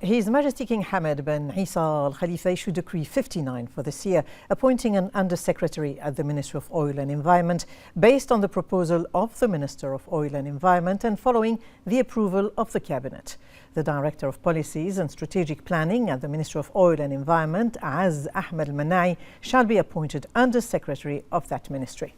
His Majesty King Hamad bin Isa Al Khalifa issued Decree 59 for this year, appointing an Undersecretary at the Ministry of Oil and Environment based on the proposal of the Minister of Oil and Environment and following the approval of the Cabinet. The Director of Policies and Strategic Planning at the Ministry of Oil and Environment, Az Ahmed Al-Manai, shall be appointed Undersecretary of that ministry.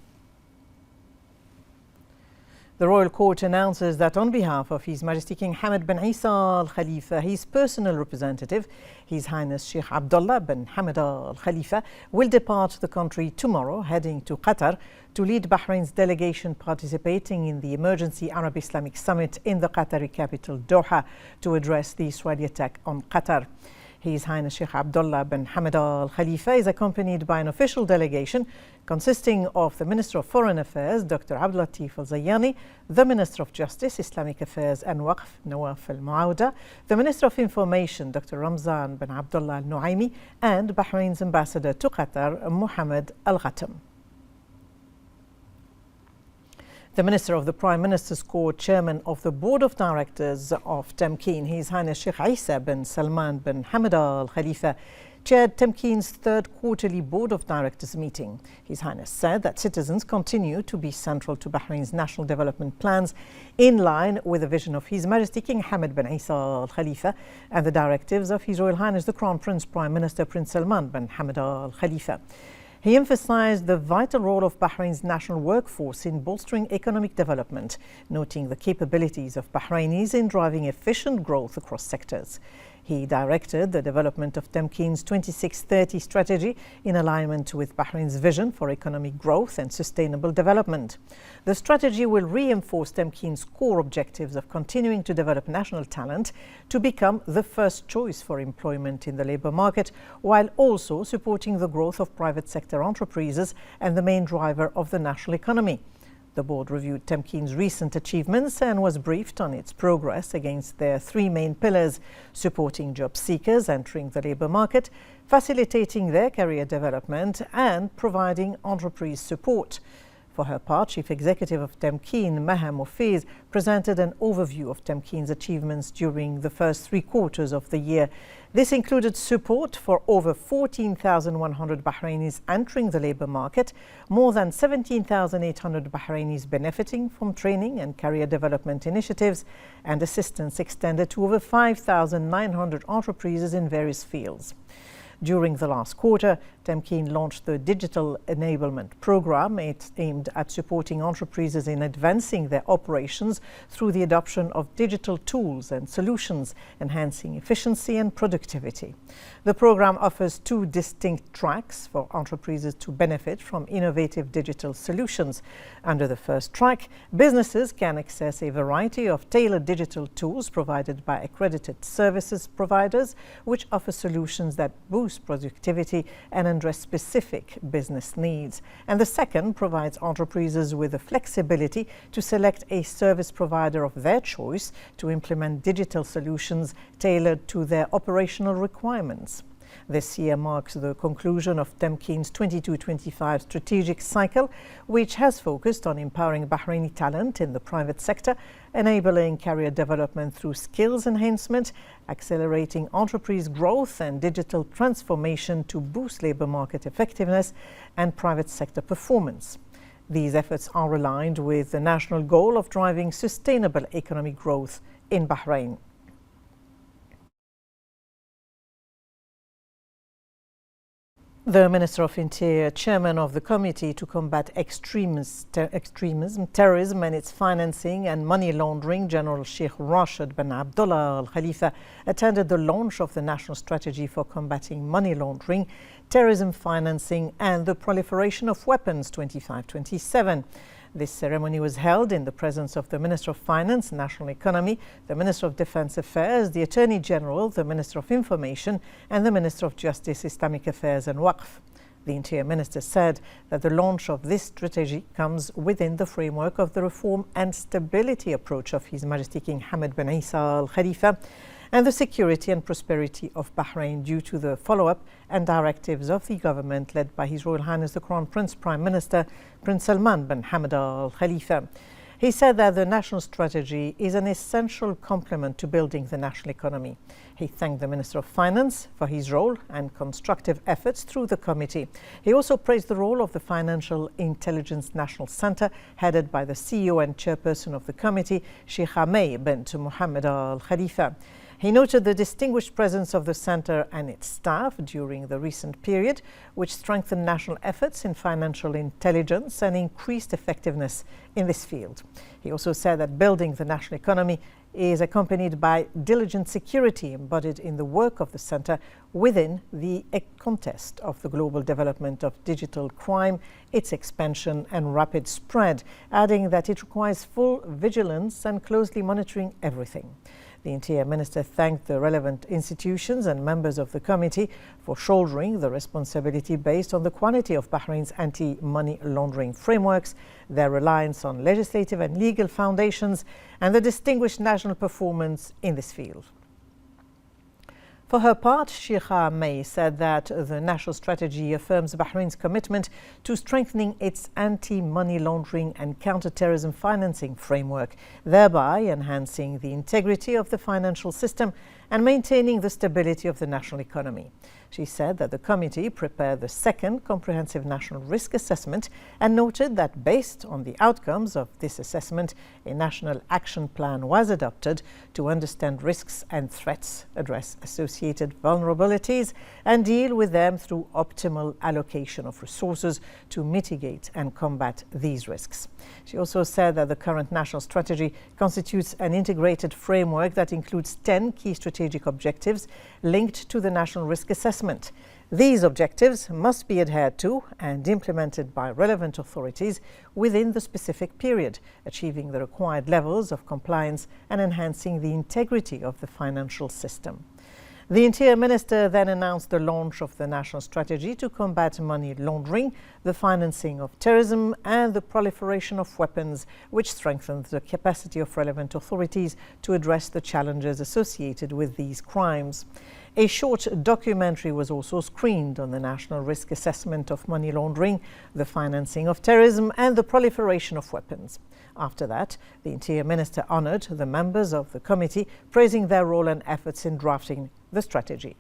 The Royal Court announces that on behalf of His Majesty King Hamad bin Isa Al Khalifa, his personal representative, His Highness Sheikh Abdullah bin Hamad Al Khalifa, will depart the country tomorrow, heading to Qatar to lead Bahrain's delegation participating in the Emergency Arab Islamic Summit in the Qatari capital Doha to address the Israeli attack on Qatar. His Highness Sheikh Abdullah bin Hamad Al Khalifa is accompanied by an official delegation consisting of the Minister of Foreign Affairs, Dr. Abdul Latif Al Zayani, the Minister of Justice, Islamic Affairs and Waqf, Nawaf Al Muawda, the Minister of Information, Dr. Ramzan bin Abdullah Al Nuaimi, and Bahrain's Ambassador to Qatar, Mohammed Al Ghatam. The Minister of the Prime Minister's Court, Chairman of the Board of Directors of Tamkeen, His Highness Sheikh Isa bin Salman bin Hamad Al Khalifa, chaired Tamkeen's third quarterly Board of Directors meeting. His Highness said that citizens continue to be central to Bahrain's national development plans in line with the vision of His Majesty King Hamad bin Isa Al Khalifa and the directives of His Royal Highness the Crown Prince Prime Minister Prince Salman bin Hamad Al Khalifa. He emphasized the vital role of Bahrain's national workforce in bolstering economic development, noting the capabilities of Bahrainis in driving efficient growth across sectors. He directed the development of Tamkeen's 2630 strategy in alignment with Bahrain's vision for economic growth and sustainable development. The strategy will reinforce Tamkeen's core objectives of continuing to develop national talent to become the first choice for employment in the labour market, while also supporting the growth of private sector enterprises and the main driver of the national economy. The board reviewed Tamkeen's recent achievements and was briefed on its progress against their three main pillars: supporting job seekers entering the labour market, facilitating their career development, and providing entreprise support. For her part, Chief Executive of Tamkeen, Maha Mofiz, presented an overview of Tamkeen's achievements during the first 3 quarters of the year. This included support for over 14,100 Bahrainis entering the labour market, more than 17,800 Bahrainis benefiting from training and career development initiatives, and assistance extended to over 5,900 entreprises in various fields. During the last quarter, Tamkeen launched the Digital Enablement Program. It's aimed at supporting entreprises in advancing their operations through the adoption of digital tools and solutions, enhancing efficiency and productivity. The program offers 2 distinct tracks for entreprises to benefit from innovative digital solutions. Under the first track, businesses can access a variety of tailored digital tools provided by accredited services providers, which offer solutions that boost productivity and address specific business needs. And the second provides entreprises with the flexibility to select a service provider of their choice to implement digital solutions tailored to their operational requirements. This year marks the conclusion of Tamkeen's 22-25 strategic cycle, which has focused on empowering Bahraini talent in the private sector, enabling career development through skills enhancement, accelerating enterprise growth and digital transformation to boost labour market effectiveness and private sector performance. These efforts are aligned with the national goal of driving sustainable economic growth in Bahrain. The Minister of Interior, Chairman of the Committee to Combat Extremism, Terrorism and its Financing and Money Laundering, General Sheikh Rashid bin Abdullah Al Khalifa, attended the launch of the National Strategy for Combating Money Laundering, Terrorism Financing and the Proliferation of Weapons 25-27. This ceremony was held in the presence of the Minister of Finance, National Economy, the Minister of Defence Affairs, the Attorney General, the Minister of Information, and the Minister of Justice, Islamic Affairs and Waqf. The Interior Minister said that the launch of this strategy comes within the framework of the reform and stability approach of His Majesty King Hamad bin Isa Al Khalifa and the security and prosperity of Bahrain due to the follow-up and directives of the government led by His Royal Highness the Crown Prince Prime Minister Prince Salman bin Hamad Al Khalifa. He said that the national strategy is an essential complement to building the national economy. He thanked the Minister of Finance for his role and constructive efforts through the committee. He also praised the role of the Financial Intelligence National Centre, headed by the CEO and chairperson of the committee, Sheikh Hamay bint Mohammed Al Khalifa. He noted the distinguished presence of the centre and its staff during the recent period, which strengthened national efforts in financial intelligence and increased effectiveness in this field. He also said that building the national economy is accompanied by diligent security embodied in the work of the centre within the context of the global development of digital crime, its expansion and rapid spread, adding that it requires full vigilance and closely monitoring everything. The Interior Minister thanked the relevant institutions and members of the committee for shouldering the responsibility based on the quality of Bahrain's anti-money laundering frameworks, their reliance on legislative and legal foundations, and the distinguished national performance in this field. For her part, Sheikha May said that the national strategy affirms Bahrain's commitment to strengthening its anti-money laundering and counter-terrorism financing framework, thereby enhancing the integrity of the financial system and maintaining the stability of the national economy. She said that the committee prepared the second comprehensive national risk assessment and noted that based on the outcomes of this assessment, a national action plan was adopted to understand risks and threats, address associated vulnerabilities, and deal with them through optimal allocation of resources to mitigate and combat these risks. She also said that the current national strategy constitutes an integrated framework that includes 10 key strategic objectives linked to the national risk assessment. These objectives must be adhered to and implemented by relevant authorities within the specific period, achieving the required levels of compliance and enhancing the integrity of the financial system. The Interior Minister then announced the launch of the national strategy to combat money laundering, the financing of terrorism, and the proliferation of weapons, which strengthens the capacity of relevant authorities to address the challenges associated with these crimes. A short documentary was also screened on the national risk assessment of money laundering, the financing of terrorism, and the proliferation of weapons. After that, the Interior Minister honoured the members of the committee, praising their role and efforts in drafting the strategy.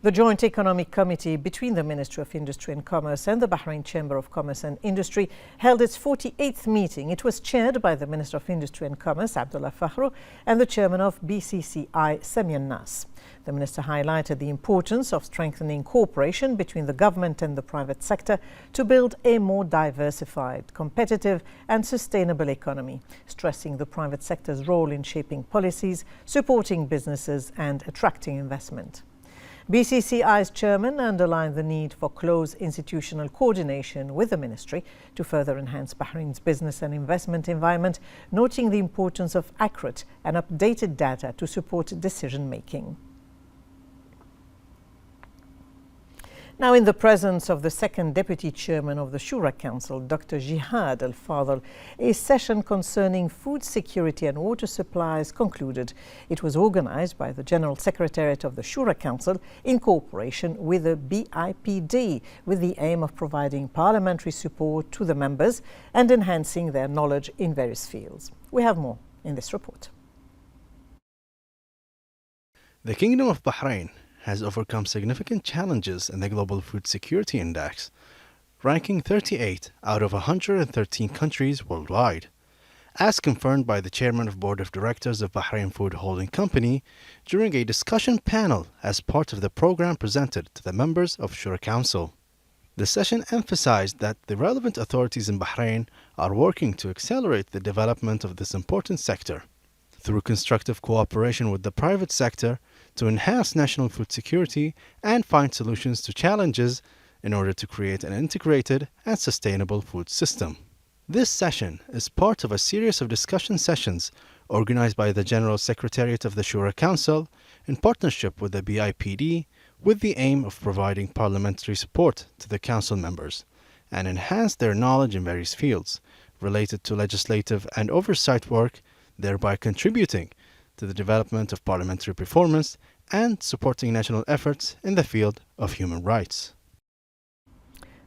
The Joint Economic Committee between the Ministry of Industry and Commerce and the Bahrain Chamber of Commerce and Industry held its 48th meeting. It was chaired by the Minister of Industry and Commerce, Abdullah Fakhru, and the Chairman of BCCI, Samian Nas. The Minister highlighted the importance of strengthening cooperation between the government and the private sector to build a more diversified, competitive and sustainable economy, stressing the private sector's role in shaping policies, supporting businesses and attracting investment. BCCI's chairman underlined the need for close institutional coordination with the ministry to further enhance Bahrain's business and investment environment, noting the importance of accurate and updated data to support decision-making. Now, in the presence of the second Deputy Chairman of the Shura Council, Dr. Jihad Al-Fadl, a session concerning food security and water supplies concluded. It was organized by the General Secretariat of the Shura Council in cooperation with the BIPD, with the aim of providing parliamentary support to the members and enhancing their knowledge in various fields. We have more in this report. The Kingdom of Bahrain has overcome significant challenges in the Global Food Security Index, ranking 38 out of 113 countries worldwide, as confirmed by the Chairman of Board of Directors of Bahrain Food Holding Company during a discussion panel as part of the program presented to the members of Shura Council. The session emphasized that the relevant authorities in Bahrain are working to accelerate the development of this important sector through constructive cooperation with the private sector to enhance national food security and find solutions to challenges in order to create an integrated and sustainable food system. This session is part of a series of discussion sessions organized by the General Secretariat of the Shura Council in partnership with the BIPD, with the aim of providing parliamentary support to the council members and enhance their knowledge in various fields related to legislative and oversight work, thereby contributing to the development of parliamentary performance and supporting national efforts in the field of human rights.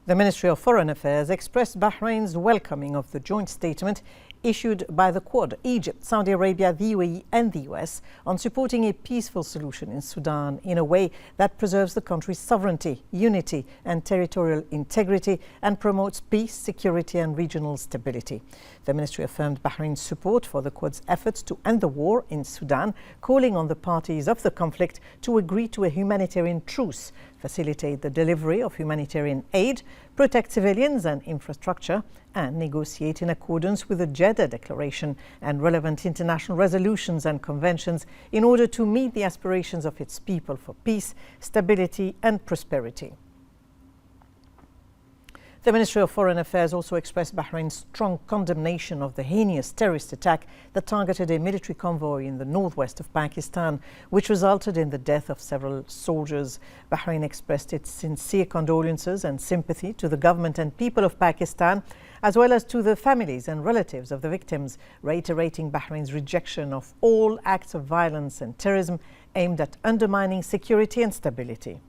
The Ministry of Foreign Affairs expressed Bahrain's welcoming of the joint statement issued by the Quad, Egypt, Saudi Arabia, the UAE and the US on supporting a peaceful solution in Sudan in a way that preserves the country's sovereignty, unity and territorial integrity and promotes peace, security and regional stability. The ministry affirmed Bahrain's support for the Quad's efforts to end the war in Sudan, calling on the parties of the conflict to agree to a humanitarian truce, facilitate the delivery of humanitarian aid, protect civilians and infrastructure, and negotiate in accordance with the Jeddah Declaration and relevant international resolutions and conventions in order to meet the aspirations of its people for peace, stability and prosperity. The Ministry of Foreign Affairs also expressed Bahrain's strong condemnation of the heinous terrorist attack that targeted a military convoy in the northwest of Pakistan, which resulted in the death of several soldiers. Bahrain expressed its sincere condolences and sympathy to the government and people of Pakistan, as well as to the families and relatives of the victims, reiterating Bahrain's rejection of all acts of violence and terrorism aimed at undermining security and stability.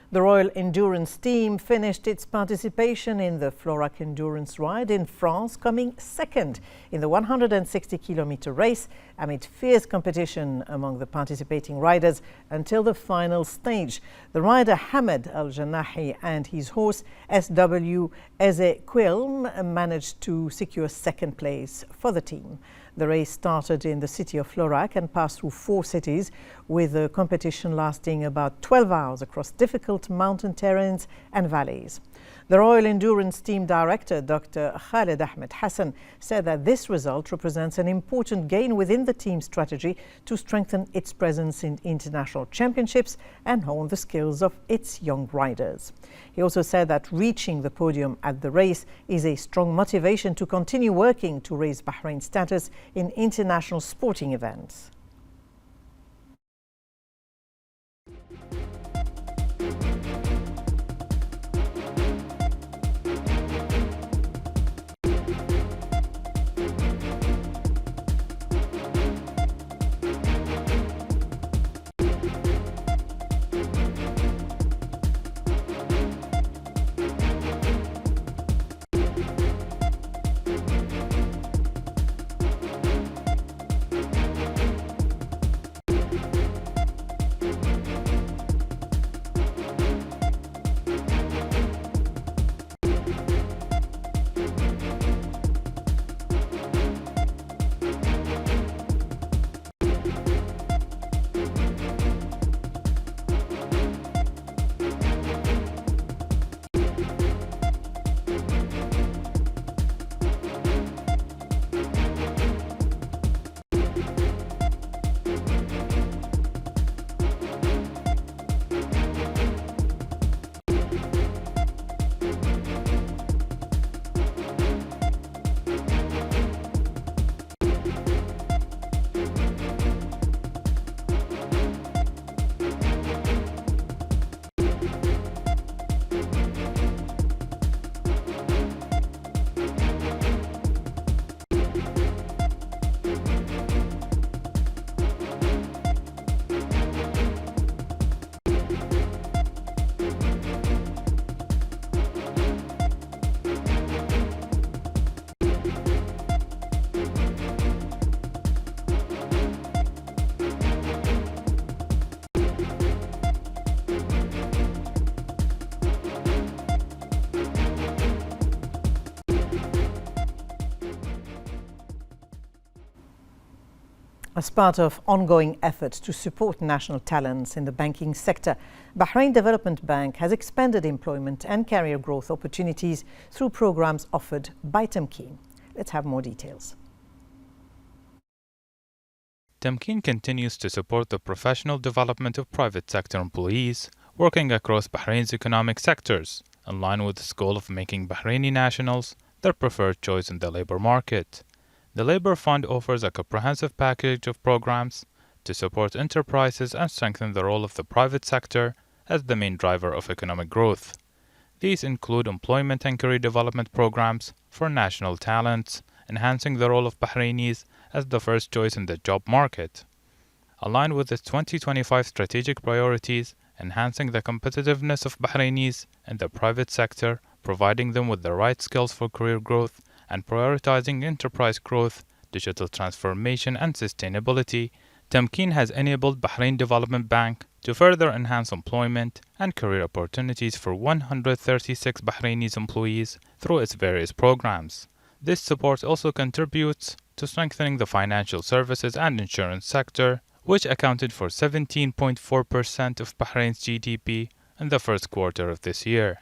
The Royal Endurance Team finished its participation in the Florac Endurance Ride in France, coming second in the 160-kilometer race amid fierce competition among the participating riders until the final stage. The rider Hamed Al-Janahi and his horse SW Ezequilm managed to secure second place for the team. The race started in the city of Florac and passed through 4 cities, with the competition lasting about 12 hours across difficult mountain terrains and valleys. The Royal Endurance Team Director, Dr. Khaled Ahmed Hassan, said that this result represents an important gain within the team's strategy to strengthen its presence in international championships and hone the skills of its young riders. He also said that reaching the podium at the race is a strong motivation to continue working to raise Bahrain's status in international sporting events. As part of ongoing efforts to support national talents in the banking sector, Bahrain Development Bank has expanded employment and career growth opportunities through programs offered by Tamkeen. Let's have more details. Tamkeen continues to support the professional development of private sector employees working across Bahrain's economic sectors, in line with its goal of making Bahraini nationals their preferred choice in the labor market. The Labour Fund offers a comprehensive package of programs to support enterprises and strengthen the role of the private sector as the main driver of economic growth. These include employment and career development programs for national talents, enhancing the role of Bahrainis as the first choice in the job market. Aligned with its 2025 strategic priorities enhancing the competitiveness of Bahrainis in the private sector, providing them with the right skills for career growth, and prioritizing enterprise growth, digital transformation, and sustainability. Tamkeen has enabled Bahrain Development Bank to further enhance employment and career opportunities for 136 Bahrainis employees through its various programs. This support also contributes to strengthening the financial services and insurance sector, which accounted for 17.4% of Bahrain's GDP in the first quarter of this year.